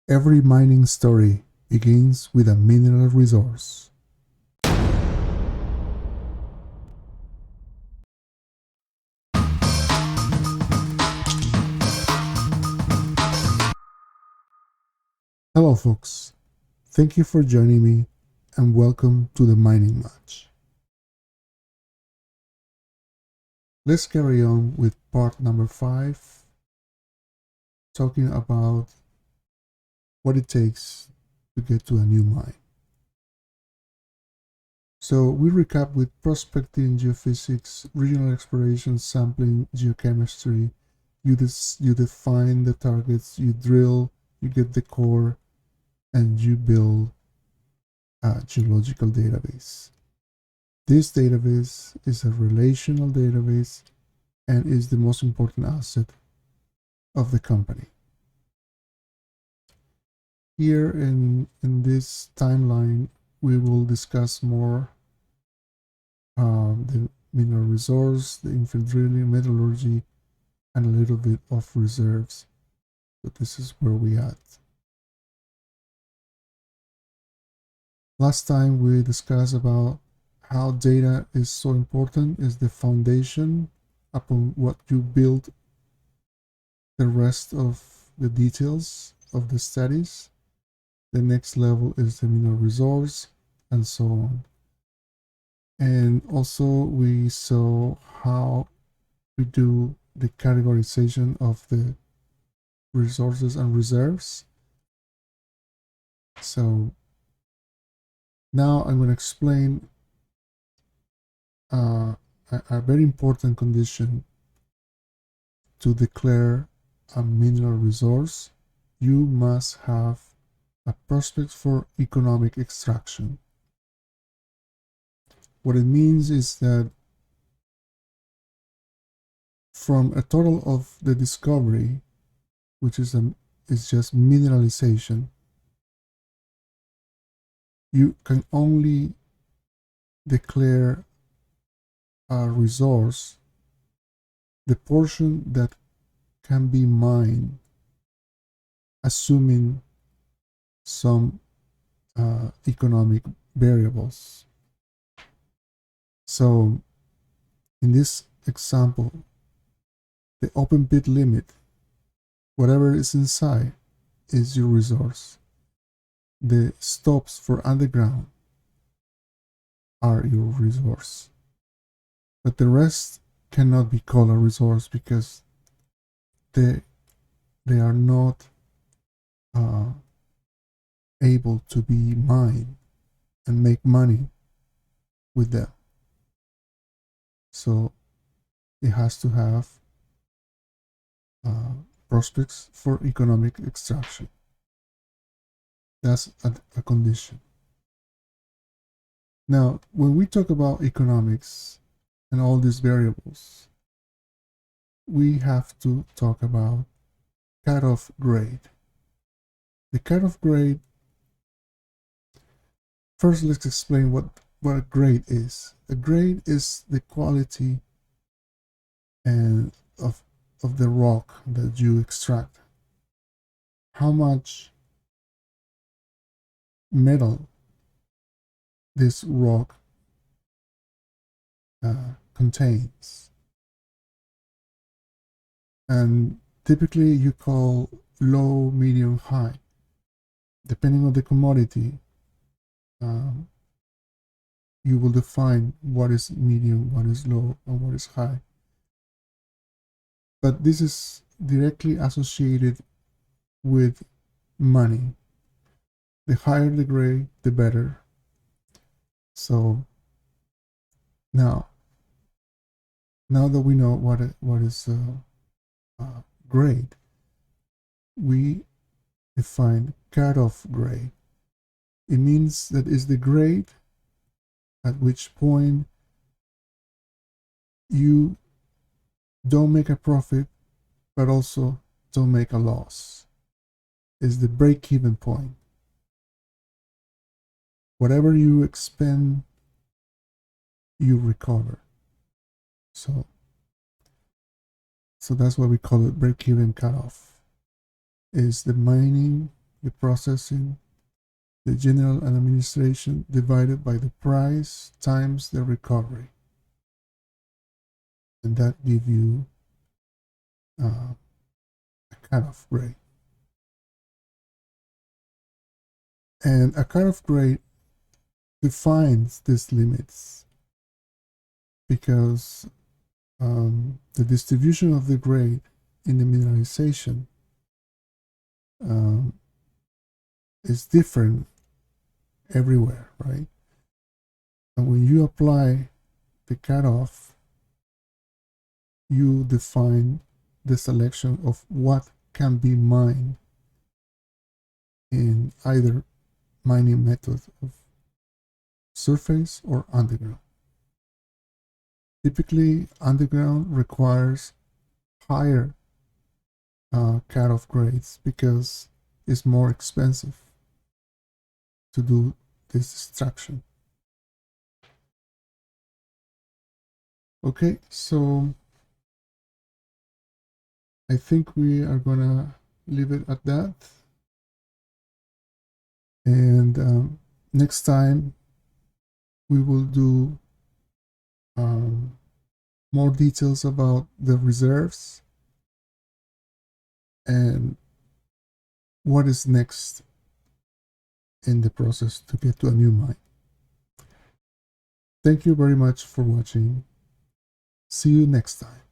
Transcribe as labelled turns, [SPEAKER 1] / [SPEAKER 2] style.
[SPEAKER 1] Every mining story begins with a mineral resource. Hello folks, thank you for joining me and welcome to the Mining Match. Let's carry on with part number 5, talking about what it takes to get to a new mine. So we recap with prospecting, geophysics, regional exploration, sampling, geochemistry. You define the targets, you drill, you get the core, and you build a geological database. This database is a relational database and is the most important asset of the company. Here in this timeline, we will discuss more the mineral resource, the infill drilling, metallurgy, and a little bit of reserves. So this is where we at. Last time we discussed about how data is so important, is the foundation upon what you build the rest of the details of the studies. The next level is the mineral resource, and so on. And also we saw how we do the categorization of the resources and reserves. So now I'm going to explain a very important condition to declare a mineral resource. You must have a prospect for economic extraction. What it means is that from a total of the discovery, which is just mineralization, you can only declare a resource the portion that can be mined, assuming some economic variables. So in this example, the open pit limit, whatever is inside, is your resource. The stops for underground are your resource. But the rest cannot be called a resource because they are not able to be mined and make money with them. So it has to have prospects for economic extraction. That's a condition. Now, when we talk about economics and all these variables, we have to talk about cutoff grade. The cutoff grade, first let's explain what a grade is. A grade is the quality and of the rock that you extract. How much metal this rock contains. And typically you call low, medium, high. Depending on the commodity, you will define what is medium, what is low, and what is high. But this is directly associated with money. The higher the grade, the better. So now that we know what is grade, we define cutoff grade. It means that is the grade at which point you don't make a profit, but also don't make a loss. Is the break-even point. Whatever you expend, you recover. So that's why we call it break-even cutoff. Is the mining the processing, the general and administration divided by the price times the recovery. And that gives you a cutoff grade. And a cutoff grade defines these limits because the distribution of the grade in the mineralization is different everywhere, right? And when you apply the cutoff, you define the selection of what can be mined in either mining method of surface or underground. Typically, underground requires higher cutoff grades because it's more expensive to do this extraction. Okay, so I think we are gonna leave it at that. And next time we will do more details about the reserves and what is next in the process to get to a new mine. Thank you very much for watching. See you next time.